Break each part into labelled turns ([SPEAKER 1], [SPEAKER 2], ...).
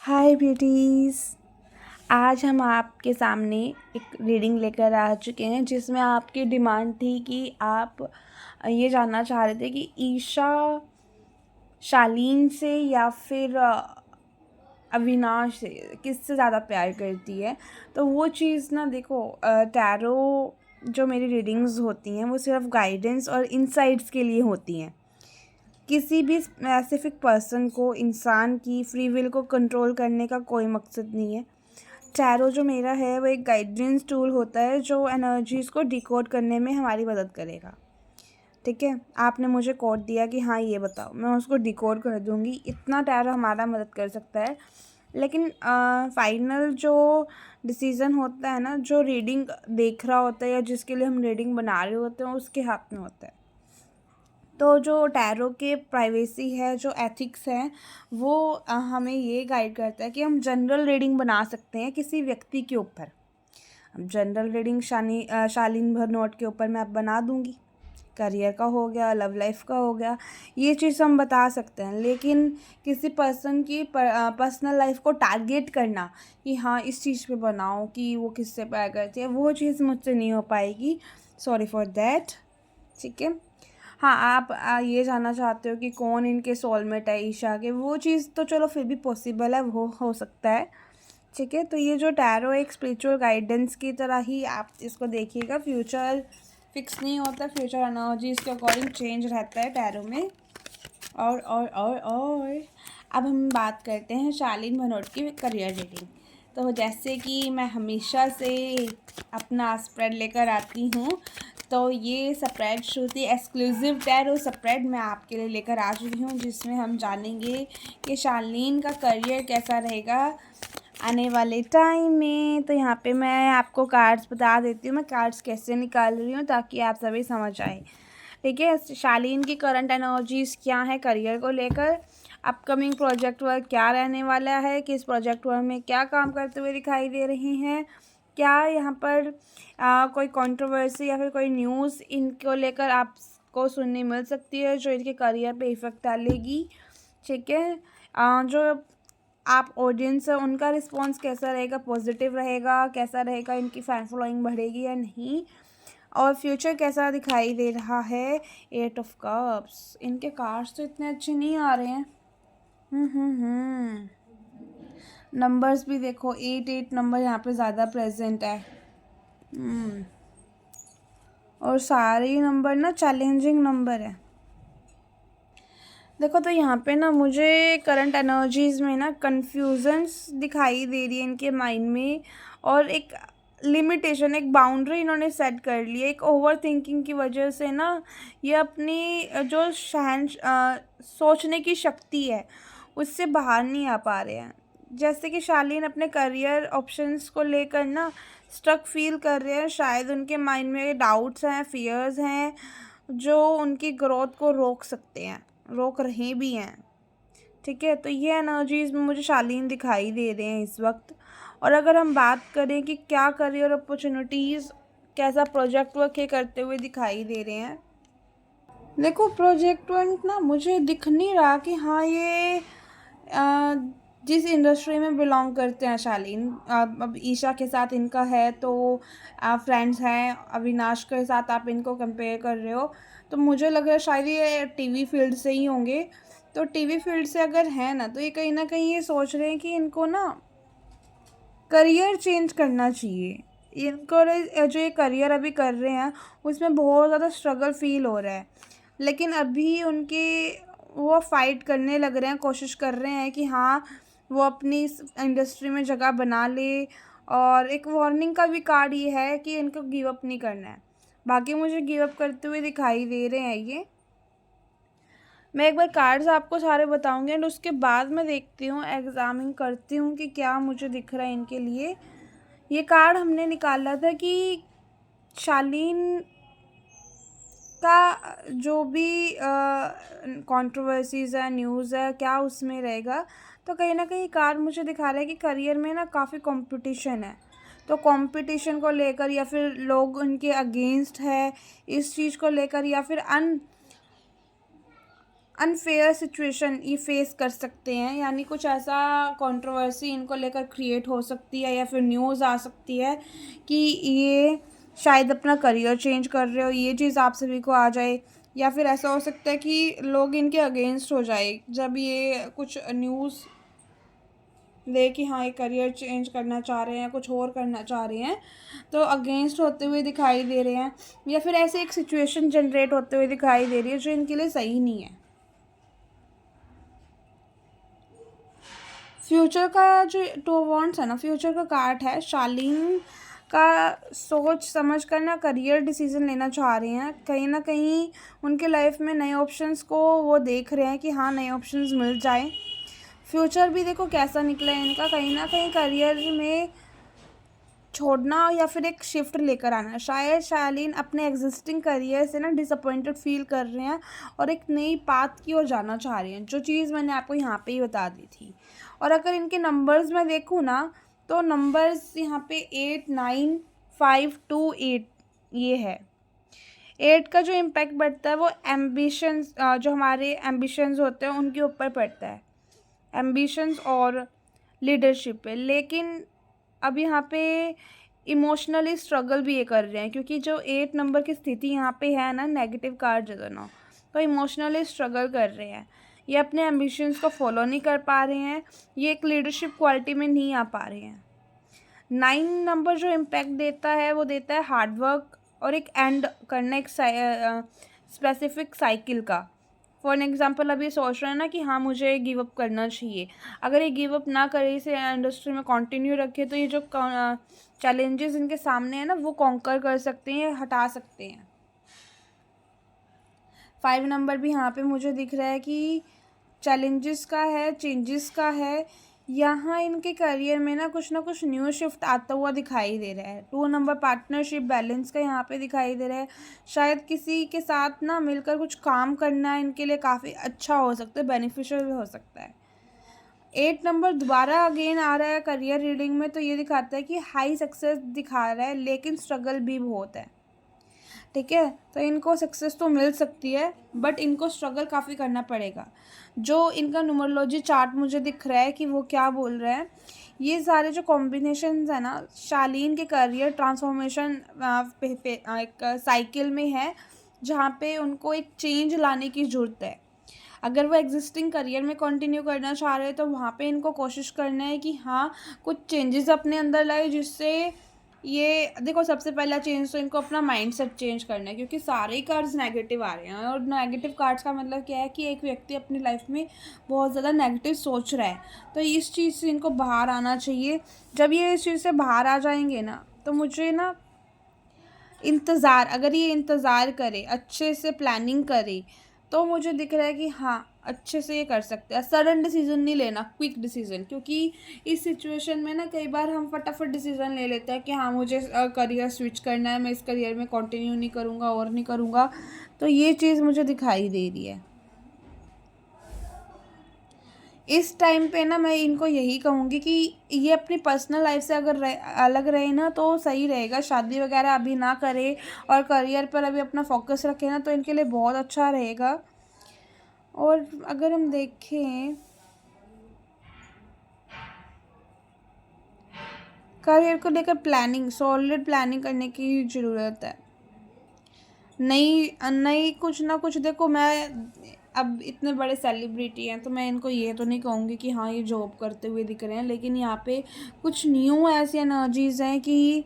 [SPEAKER 1] हाय beauties. आज हम आपके सामने एक रीडिंग लेकर आ चुके हैं जिसमें आपकी डिमांड थी कि आप ये जानना चाह रहे थे कि ईशा शालीन से या फिर अविनाश से किससे ज़्यादा प्यार करती है। तो वो चीज़ ना देखो, टैरो जो मेरी रीडिंग्स होती हैं वो सिर्फ गाइडेंस और इनसाइट्स के लिए होती हैं। किसी भी स्पेसिफिक पर्सन को, इंसान की फ्री विल को कंट्रोल करने का कोई मकसद नहीं है। टैरो जो मेरा है वो एक गाइडेंस टूल होता है जो एनर्जीज़ को डिकोड करने में हमारी मदद करेगा। ठीक है, आपने मुझे कोड दिया कि हाँ ये बताओ, मैं उसको डिकोड कर दूँगी। इतना टैरो हमारा मदद कर सकता है। लेकिन फाइनल जो डिसीज़न होता है ना, जो रीडिंग देख रहा होता है या जिसके लिए हम रीडिंग बना रहे होते हैं, उसके हाथ में होता है। तो जो टैरो के प्राइवेसी है, जो एथिक्स हैं, वो हमें ये गाइड करता है कि हम जनरल रीडिंग बना सकते हैं किसी व्यक्ति के ऊपर। अब जनरल रीडिंग शालीन भरनोट के ऊपर मैं अब बना दूंगी। करियर का हो गया, लव लाइफ का हो गया, ये चीज़ हम बता सकते हैं। लेकिन किसी पर्सन की पर्सनल लाइफ को टारगेट करना कि हाँ इस चीज़ पे बनाओ कि वो किससे प्यार करती है, वो चीज़ मुझसे नहीं हो पाएगी। Sorry for that. ठीक है। हाँ, आप ये जानना चाहते हो कि कौन इनके सोलमेट है ईशा के, वो चीज़ तो चलो फिर भी पॉसिबल है, वो हो सकता है। ठीक है, तो ये जो टैरो एक स्पिरिचुअल गाइडेंस की तरह ही आप इसको देखिएगा। फ्यूचर फिक्स नहीं होता, फ्यूचर एनर्जीज के अकॉर्डिंग चेंज रहता है टैरो में। और अब हम बात करते हैं शालीन भनोट की करियर रीडिंग। तो जैसे कि मैं हमेशा से अपना स्प्रेड लेकर आती हूँ, तो ये स्प्रेड श्रुति एक्सक्लूसिव टैरो स्प्रेड मैं आपके लिए लेकर आ चुकी हूँ, जिसमें हम जानेंगे कि शालीन का करियर कैसा रहेगा आने वाले टाइम में। तो यहाँ पे मैं आपको कार्ड्स बता देती हूँ, मैं कार्ड्स कैसे निकाल रही हूँ ताकि आप सभी समझ आए। ठीक है, शालीन की करंट एनर्जीज़ क्या है करियर को लेकर, अपकमिंग प्रोजेक्ट वर्क क्या रहने वाला है, किस प्रोजेक्ट वर्क में क्या काम करते हुए दिखाई दे रही हैं, क्या यहाँ पर कोई कंट्रोवर्सी या फिर कोई न्यूज़ इनको लेकर आपको सुनने मिल सकती है जो इनके करियर पे इफ़ेक्ट डालेगी। ठीक है, जो आप ऑडियंस है उनका रिस्पॉन्स कैसा रहेगा, पॉजिटिव रहेगा, कैसा रहेगा, इनकी फैन फॉलोइंग बढ़ेगी या नहीं, और फ्यूचर कैसा दिखाई दे रहा है। 8 ऑफ कप्स, इनके कार्ड्स तो इतने अच्छे नहीं आ रहे हैं। नंबर्स भी देखो, 8 नंबर यहाँ पे ज़्यादा प्रेजेंट है। और सारे ही नंबर ना चैलेंजिंग नंबर है। देखो, तो यहाँ पे ना मुझे करंट एनर्जीज़ में ना कन्फ्यूजन्स दिखाई दे रही है इनके माइंड में, और एक लिमिटेशन, एक बाउंड्री इन्होंने सेट कर ली है। एक ओवर थिंकिंग की वजह से ना ये अपनी जो सोचने की शक्ति है उससे बाहर नहीं आ पा रहे हैं। जैसे कि शालीन अपने करियर ऑप्शंस को लेकर ना स्टक फील कर रहे हैं। शायद उनके माइंड में डाउट्स हैं, फियर्स हैं जो उनकी ग्रोथ को रोक सकते हैं, रोक रहे भी हैं। ठीक है, तो ये एनर्जीज़ में मुझे शालीन दिखाई दे रहे हैं इस वक्त। और अगर हम बात करें कि क्या करियर अपॉर्चुनिटीज़, कैसा प्रोजेक्ट वर्क ये करते हुए दिखाई दे रहे हैं, देखो प्रोजेक्ट वर्क ना मुझे दिख नहीं रहा कि हाँ ये जिस इंडस्ट्री में बिलोंग करते हैं शालीन, अब ईशा के साथ इनका है तो फ्रेंड्स हैं, अविनाश के साथ आप इनको कंपेयर कर रहे हो, तो मुझे लग रहा है शायद ये टीवी फील्ड से ही होंगे। तो टीवी फील्ड से अगर है ना, तो ये कहीं ना कहीं ये सोच रहे हैं कि इनको ना करियर चेंज करना चाहिए। इनको जो ये करियर अभी कर रहे हैं उसमें बहुत ज़्यादा स्ट्रगल फील हो रहा है, लेकिन अभी उनके वो फाइट करने लग रहे हैं, कोशिश कर रहे हैं कि हाँ वो अपनी इस इंडस्ट्री में जगह बना ले। और एक वार्निंग का भी कार्ड ये है कि इनको गिव अप नहीं करना है। बाकी मुझे गिव अप करते हुए दिखाई दे रहे हैं ये। मैं एक बार कार्ड्स आपको सारे बताऊंगी एंड उसके बाद मैं देखती हूँ, एग्जामिन करती हूँ कि क्या मुझे दिख रहा है इनके लिए। ये कार्ड हमने निकाला था कि शालीन का जो भी कंट्रोवर्सीज़ है, न्यूज़ है, क्या उसमें रहेगा। तो कहीं ना कहीं कार्ड मुझे दिखा रहा है कि करियर में ना काफ़ी कंपटीशन है। तो कंपटीशन को लेकर या फिर लोग उनके अगेंस्ट है इस चीज़ को लेकर, या फिर अनफेयर सिचुएशन ये फेस कर सकते हैं, यानी कुछ ऐसा कंट्रोवर्सी इनको लेकर क्रिएट हो सकती है, या फिर न्यूज़ आ सकती है कि ये शायद अपना करियर चेंज कर रहे हो, ये चीज़ आप सभी को आ जाए। या फिर ऐसा हो सकता है कि लोग इनके अगेंस्ट हो जाए जब ये कुछ न्यूज़ ले कि हाँ ये करियर चेंज करना चाह रहे हैं, कुछ और करना चाह रहे हैं, तो अगेंस्ट होते हुए दिखाई दे रहे हैं, या फिर ऐसे एक सिचुएशन जनरेट होते हुए दिखाई दे रही है जो इनके लिए सही नहीं है। फ्यूचर का जो टू वॉन्ट्स है ना, फ्यूचर का कार्ड है, शालीन का सोच समझ कर ना करियर डिसीजन लेना चाह रहे हैं। कहीं ना कहीं उनके लाइफ में नए ऑप्शंस को वो देख रहे हैं कि हाँ नए ऑप्शंस मिल जाए। फ्यूचर भी देखो कैसा निकला है इनका, कहीं ना कहीं करियर में छोड़ना या फिर एक शिफ्ट लेकर आना। शायद शालीन अपने एग्जिस्टिंग करियर से ना डिसअपॉइंटेड फील कर रहे हैं और एक नई पाथ की ओर जाना चाह रहे हैं, जो चीज़ मैंने आपको यहाँ पे ही बता दी थी। और अगर इनके नंबर्स में देखूँ ना, तो नंबर्स यहाँ पे 8 9 5 2 8 ये है। 8 का जो इम्पैक्ट बढ़ता है वो एम्बिशंस, जो हमारे एम्बिशंस होते हैं उनके ऊपर पड़ता है, एम्बिशंस और लीडरशिप पे। लेकिन अब यहाँ पे इमोशनली स्ट्रगल भी ये कर रहे हैं, क्योंकि जो 8 नंबर की स्थिति यहाँ पे है ना, नेगेटिव कार्ड जो ना, तो इमोशनली स्ट्रगल कर रहे हैं। ये अपने एम्बिशंस को फॉलो नहीं कर पा रहे हैं, ये एक लीडरशिप क्वालिटी में नहीं आ पा रहे हैं। 9 नंबर जो इम्पैक्ट देता है वो देता है हार्डवर्क और एक एंड करना, एक स्पेसिफिक साइकिल का। फॉर एग्ज़ाम्पल अब ये सोच रहे हैं ना कि हाँ मुझे गिव अप करना चाहिए। अगर ये गिव अप ना करे, इसे इंडस्ट्री में कंटिन्यू रखे, तो ये जो चैलेंजेस इनके सामने है ना वो कॉन्कर कर सकते हैं, हटा सकते हैं। 5 नंबर भी यहाँ पे मुझे दिख रहा है कि चैलेंजेस का है, चेंजेस का है। यहाँ इनके करियर में ना कुछ न्यू शिफ्ट आता हुआ दिखाई दे रहा है। 2 नंबर पार्टनरशिप बैलेंस का यहाँ पे दिखाई दे रहा है। शायद किसी के साथ ना मिलकर कुछ काम करना इनके लिए काफ़ी अच्छा हो सकता है, बेनिफिशियल हो सकता है। 8 नंबर दोबारा अगेन आ रहा है करियर रीडिंग में, तो ये दिखाता है कि हाई सक्सेस दिखा रहा है, लेकिन स्ट्रगल भी बहुत है। ठीक है, तो इनको सक्सेस तो मिल सकती है, बट इनको स्ट्रगल काफ़ी करना पड़ेगा। जो इनका न्यूमरोलॉजी चार्ट मुझे दिख रहा है कि वो क्या बोल रहा है, ये सारे जो कॉम्बिनेशंस है ना, शालीन के करियर ट्रांसफॉर्मेशन एक साइकिल में है, जहाँ पे उनको एक चेंज लाने की ज़रूरत है। अगर वो एग्जिस्टिंग करियर में कंटिन्यू करना चाह रहे हैं, तो वहाँ पे इनको कोशिश करना है कि हाँ कुछ चेंजेस अपने अंदर लाए, जिससे ये देखो सबसे पहला चेंज तो इनको अपना माइंडसेट चेंज करना है, क्योंकि सारे ही कार्ड्स नेगेटिव आ रहे हैं। और नेगेटिव कार्ड्स का मतलब क्या है कि एक व्यक्ति अपनी लाइफ में बहुत ज़्यादा नेगेटिव सोच रहा है, तो इस चीज़ से इनको बाहर आना चाहिए। जब ये इस चीज़ से बाहर आ जाएंगे ना, तो मुझे ना इंतज़ार, अगर ये इंतज़ार करे, अच्छे से प्लानिंग करे, तो मुझे दिख रहा है कि हाँ अच्छे से ये कर सकते हैं। सडन डिसीजन नहीं लेना, क्विक डिसीजन, क्योंकि इस सिचुएशन में ना कई बार हम फटाफट डिसीजन ले लेते हैं कि हाँ मुझे करियर स्विच करना है, मैं इस करियर में कंटिन्यू नहीं करूँगा और नहीं करूँगा। तो ये चीज़ मुझे दिखाई दे रही है इस टाइम पे ना। मैं इनको यही कहूँगी कि ये अपनी पर्सनल लाइफ से अगर अलग रहे ना तो सही रहेगा। शादी वगैरह अभी ना करे और करियर पर अभी अपना फोकस रखे ना, तो इनके लिए बहुत अच्छा रहेगा। और अगर हम देखें करियर को लेकर, प्लानिंग, सॉलिड प्लानिंग करने की ज़रूरत है। नई नई कुछ ना कुछ, देखो मैं अब इतने बड़े सेलिब्रिटी हैं, तो मैं इनको ये तो नहीं कहूँगी कि हाँ ये जॉब करते हुए दिख रहे हैं, लेकिन यहाँ पे कुछ न्यू ऐसी एनर्जीज़ हैं कि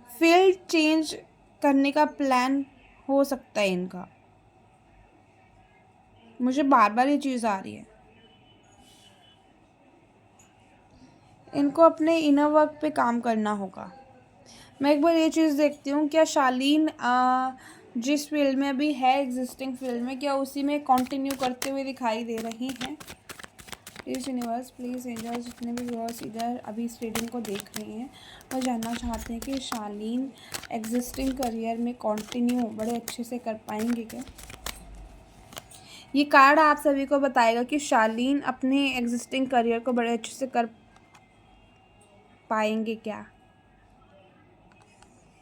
[SPEAKER 1] फील्ड चेंज करने का प्लान हो सकता है इनका। मुझे बार बार ये चीज़ आ रही है। इनको अपने इनर वर्क पे काम करना होगा। मैं एक बार ये चीज़ देखती हूँ, क्या शालीन जिस फील्ड में अभी है, एग्जिस्टिंग फील्ड में, क्या उसी में कंटिन्यू करते हुए दिखाई दे रही हैं। प्लीज़ यूनिवर्स, प्लीज़ एंजल्स, जितने भी व्यूअर्स इधर अभी इस रीडिंग को देख रहे हैं वो जानना चाहते हैं कि शालीन एग्जिस्टिंग करियर में कंटिन्यू बड़े अच्छे से कर पाएंगे क्या। ये कार्ड आप सभी को बताएगा कि शालीन अपने एग्जिस्टिंग करियर को बड़े अच्छे से कर पाएंगे क्या।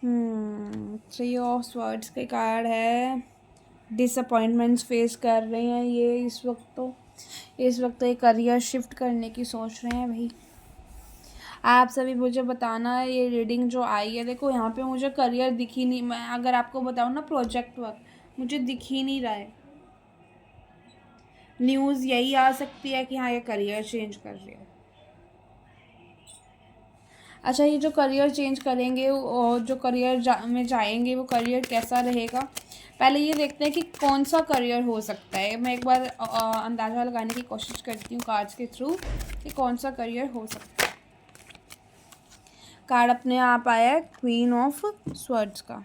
[SPEAKER 1] 3 ऑफ स्वर्ड्स के कार्ड है, डिसअपॉइंटमेंट्स फेस कर रहे हैं ये इस वक्त तो ये करियर शिफ्ट करने की सोच रहे हैं भाई। आप सभी मुझे बताना है ये रीडिंग जो आई है, देखो यहाँ पे मुझे करियर दिख ही नहीं, मैं अगर आपको बताऊँ ना प्रोजेक्ट वर्क मुझे दिख ही नहीं रहा है। न्यूज़ यही आ सकती है कि हाँ ये करियर चेंज कर रहे हैं। अच्छा, ये जो करियर चेंज करेंगे और जो करियर में जाएंगे वो करियर कैसा रहेगा, पहले ये देखते हैं कि कौन सा करियर हो सकता है। मैं एक बार अंदाज़ा लगाने की कोशिश करती हूँ कार्ड्स के थ्रू कि कौन सा करियर हो सकता है। कार्ड अपने आप आया है क्वीन ऑफ स्वर्ड्स का।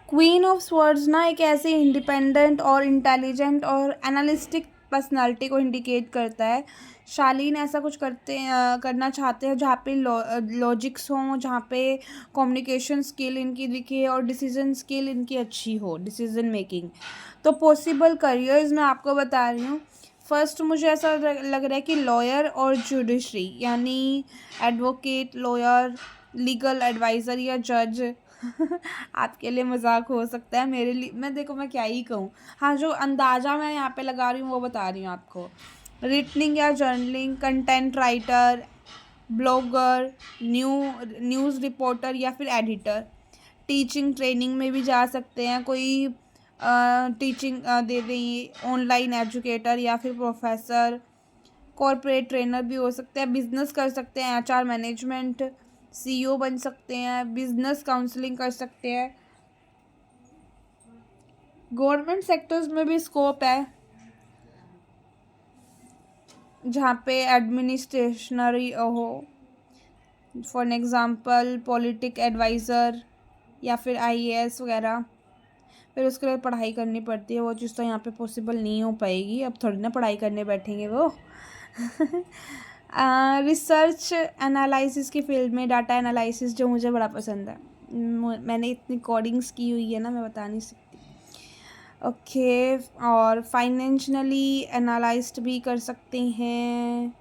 [SPEAKER 1] क्वीन ऑफ स्वर्ड्स ना एक ऐसे इंडिपेंडेंट और इंटेलिजेंट और एनालिस्टिक पर्सनालिटी को इंडिकेट करता है। शालीन ऐसा कुछ करना चाहते हैं जहाँ पे लॉजिक्स हों, जहाँ पे कम्युनिकेशन स्किल इनकी दिखे और डिसीजन स्किल इनकी अच्छी हो, डिसीजन मेकिंग। तो पॉसिबल करियर्स मैं आपको बता रही हूँ। फर्स्ट मुझे ऐसा लग रहा है कि लॉयर और जुडिशरी, यानी एडवोकेट, लॉयर, लीगल एडवाइज़र या जज। आपके लिए मजाक हो सकता है, मेरे लिए मैं क्या ही कहूँ। हाँ, जो अंदाज़ा मैं यहाँ पे लगा रही हूँ वो बता रही हूँ आपको। रिटनिंग या journaling, content writer, blogger, news reporter या फिर एडिटर। टीचिंग ट्रेनिंग में भी जा सकते हैं, कोई टीचिंग दे रही, ऑनलाइन एजुकेटर या फिर प्रोफेसर। कॉरपोरेट ट्रेनर भी हो सकते हैं, बिजनेस कर सकते हैं, एचआर मैनेजमेंट, सीईओ बन सकते हैं, बिजनेस काउंसलिंग कर सकते हैं। गवर्नमेंट सेक्टर्स में भी स्कोप है जहाँ पे एडमिनिस्ट्रेशनरी हो, फॉर एग्ज़ाम्पल पॉलिटिक एडवाइज़र या फिर आईएएस वगैरह। फिर उसके लिए पढ़ाई करनी पड़ती है, वो चीज़ तो यहाँ पे पॉसिबल नहीं हो पाएगी, अब थोड़ी ना पढ़ाई करने बैठेंगे वो। रिसर्च एनालिसिस की फील्ड में, डाटा एनालिसिस जो मुझे बड़ा पसंद है, मैंने इतनी कोडिंग्स की हुई है ना, मैं बता नहीं सकती। ओके, और फाइनेंशियली एनालाइज्ड भी कर सकते हैं।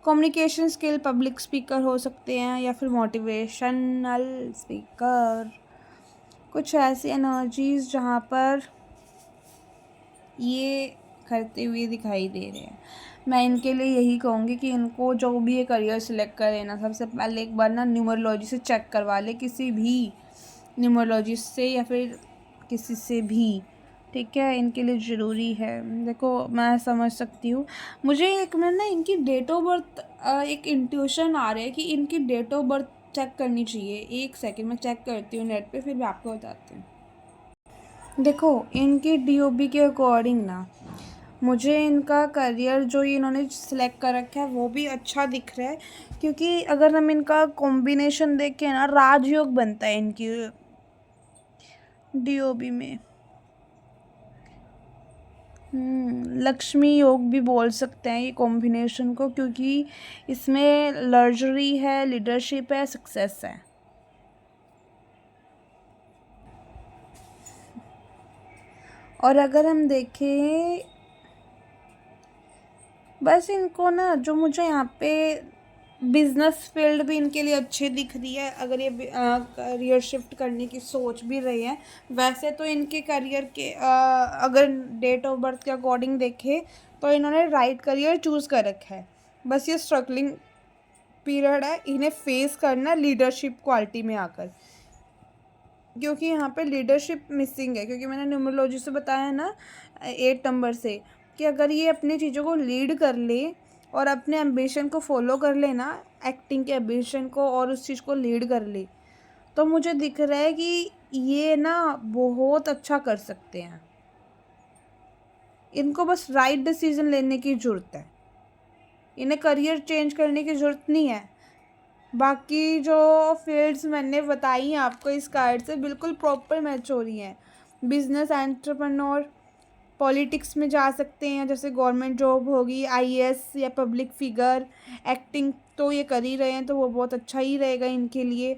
[SPEAKER 1] कम्युनिकेशन स्किल, पब्लिक स्पीकर हो सकते हैं या फिर मोटिवेशनल स्पीकर। कुछ ऐसी एनर्जीज़ जहाँ पर ये करते हुए दिखाई दे रहे हैं। मैं इनके लिए यही कहूँगी कि इनको जो भी ये करियर सिलेक्ट करे ना, सबसे पहले एक बार ना न्यूमरोलॉजी से चेक करवा ले, किसी भी न्यूमरोलॉजिस्ट से या फिर किसी से भी, ठीक है, इनके लिए ज़रूरी है। देखो मैं समझ सकती हूँ, मुझे एक मिनट ना इनकी डेट ऑफ बर्थ एक इंट्यूशन आ रहा है कि इनकी डेट ऑफ बर्थ चेक करनी चाहिए। एक सेकंड में चेक करती हूँ नेट पे, फिर मैं आपको बताती हूँ। देखो इनकी डीओबी के अकॉर्डिंग ना मुझे इनका करियर जो ये इन्होंने सिलेक्ट कर रखा है वो भी अच्छा दिख रहा है, क्योंकि अगर हम इनका कॉम्बिनेशन देखें ना, राजयोग बनता है इनकी डीओबी में। लक्ष्मी योग भी बोल सकते हैं ये कॉम्बिनेशन को, क्योंकि इसमें लग्जरी है, लीडरशिप है, सक्सेस है। और अगर हम देखें, बस इनको ना जो मुझे यहाँ पे बिजनेस फील्ड भी इनके लिए अच्छी दिख रही है, अगर ये करियर शिफ्ट करने की सोच भी रहे हैं। वैसे तो इनके करियर के अगर डेट ऑफ बर्थ के अकॉर्डिंग देखें तो इन्होंने राइट करियर चूज़ कर रखा है, बस ये स्ट्रगलिंग पीरियड है इन्हें फेस करना लीडरशिप क्वालिटी में आकर, क्योंकि यहाँ पे लीडरशिप मिसिंग है। क्योंकि मैंने न्यूमरोलॉजी से बताया ना 8 नंबर से कि अगर ये अपनी चीज़ों को लीड कर ले और अपने एम्बिशन को फॉलो कर ले ना, एक्टिंग के एम्बिशन को, और उस चीज़ को लीड कर ले, तो मुझे दिख रहा है कि ये ना बहुत अच्छा कर सकते हैं। इनको बस राइट डिसीजन लेने की ज़रूरत है, इन्हें करियर चेंज करने की ज़रूरत नहीं है। बाकी जो फील्ड्स मैंने बताई हैं आपको इस कार्ड से बिल्कुल प्रॉपर मैच हो रही हैं। बिजनेस एंटरप्रेन्योर, पॉलिटिक्स में जा सकते हैं, जैसे गवर्नमेंट जॉब होगी, आईएएस या पब्लिक फिगर। एक्टिंग तो ये कर ही रहे हैं तो वो बहुत अच्छा ही रहेगा इनके लिए।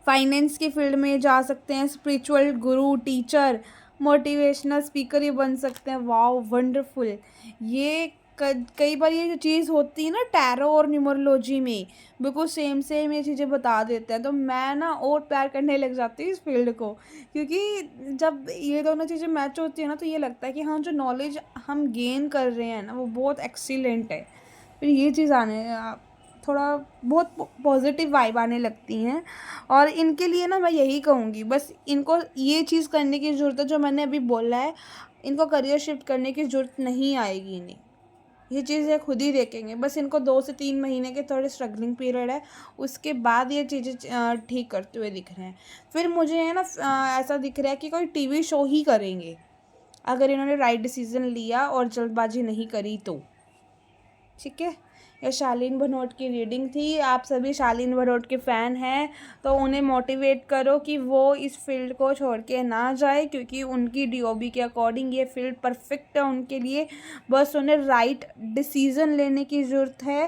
[SPEAKER 1] फाइनेंस की फील्ड में जा सकते हैं, स्पिरिचुअल गुरु, टीचर, मोटिवेशनल स्पीकर ये बन सकते हैं। वाओ वंडरफुल, ये कई बार ये जो चीज़ होती है ना टैरो और न्यूमरोलॉजी में, बिल्कुल सेम सेम ये चीज़ें बता देते हैं, तो मैं ना और प्यार करने लग जाती हूँ इस फील्ड को, क्योंकि जब ये दोनों चीज़ें मैच होती है ना तो ये लगता है कि हाँ, जो नॉलेज हम गेन कर रहे हैं ना वो बहुत एक्सीलेंट है। फिर ये चीज़ थोड़ा बहुत पॉजिटिव वाइब आने लगती हैं। और इनके लिए ना मैं यही कहूँगी, बस इनको ये चीज़ करने की ज़रूरत है जो मैंने अभी बोला है, इनको करियर शिफ्ट करने की ज़रूरत नहीं आएगी इन्हें, ये चीज़ें खुद ही देखेंगे। बस इनको 2 से 3 महीने के थोड़े स्ट्रगलिंग पीरियड है, उसके बाद ये चीज़ें ठीक करते हुए दिख रहे हैं। फिर मुझे है ना ऐसा दिख रहा है कि कोई टीवी शो ही करेंगे, अगर इन्होंने राइट डिसीज़न लिया और जल्दबाजी नहीं करी तो। ठीक है, ये शालीन भनोट की रीडिंग थी। आप सभी शालीन भनोट के फ़ैन हैं तो उन्हें मोटिवेट करो कि वो इस फील्ड को छोड़ के ना जाए, क्योंकि उनकी डीओबी के अकॉर्डिंग ये फील्ड परफेक्ट है उनके लिए। बस उन्हें राइट डिसीज़न लेने की ज़रूरत है।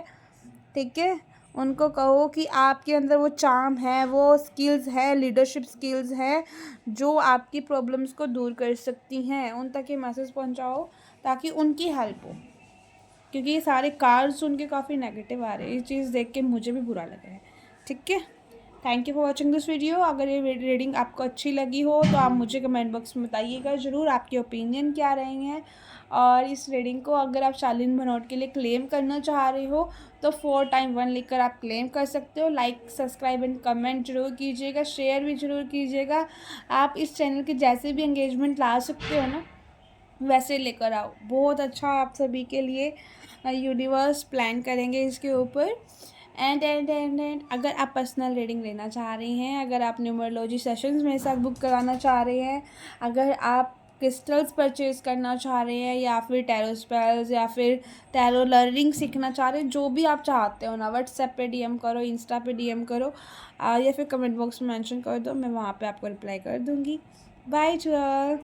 [SPEAKER 1] ठीक है, उनको कहो कि आपके अंदर वो चार्म है, वो स्किल्स है, लीडरशिप स्किल्स है जो आपकी प्रॉब्लम्स को दूर कर सकती हैं। उन तक ये मैसेज पहुंचाओ ताकि उनकी हेल्प हो, क्योंकि ये सारे कार्ड्स उनके काफ़ी नेगेटिव आ रहे हैं। ये चीज़ देख के मुझे भी बुरा लगा है। ठीक है, thank you for watching this video. अगर ये रीडिंग आपको अच्छी लगी हो तो आप मुझे कमेंट बॉक्स में बताइएगा ज़रूर आपके ओपिनियन क्या रहे हैं। और इस रीडिंग को अगर आप शालीन भनोट के लिए क्लेम करना चाह रहे हो तो 4x1 लिखकर आप क्लेम कर सकते हो। लाइक, सब्सक्राइब एंड कमेंट जरूर कीजिएगा, शेयर भी ज़रूर कीजिएगा। आप इस चैनल के जैसे भी एंगेजमेंट ला सकते हो ना वैसे लेकर आओ, बहुत अच्छा आप सभी के लिए यूनिवर्स प्लान करेंगे इसके ऊपर। एंड अगर आप पर्सनल रीडिंग लेना चाह रहे हैं, अगर आप न्यूमरोलॉजी सेशंस मेरे साथ बुक कराना चाह रहे हैं, अगर आप क्रिस्टल्स परचेज़ करना चाह रहे हैं, या फिर टैरो स्पेल्स, या फिर टैरो लर्निंग सीखना चाह रहे हैं, जो भी आप चाहते हो ना, व्हाट्सएप पे डीएम करो, इंस्टा पे डीएम करो, या फिर कमेंट बॉक्स में मेंशन कर दो, मैं वहाँ पे आपको रिप्लाई कर दूँगी। बाय।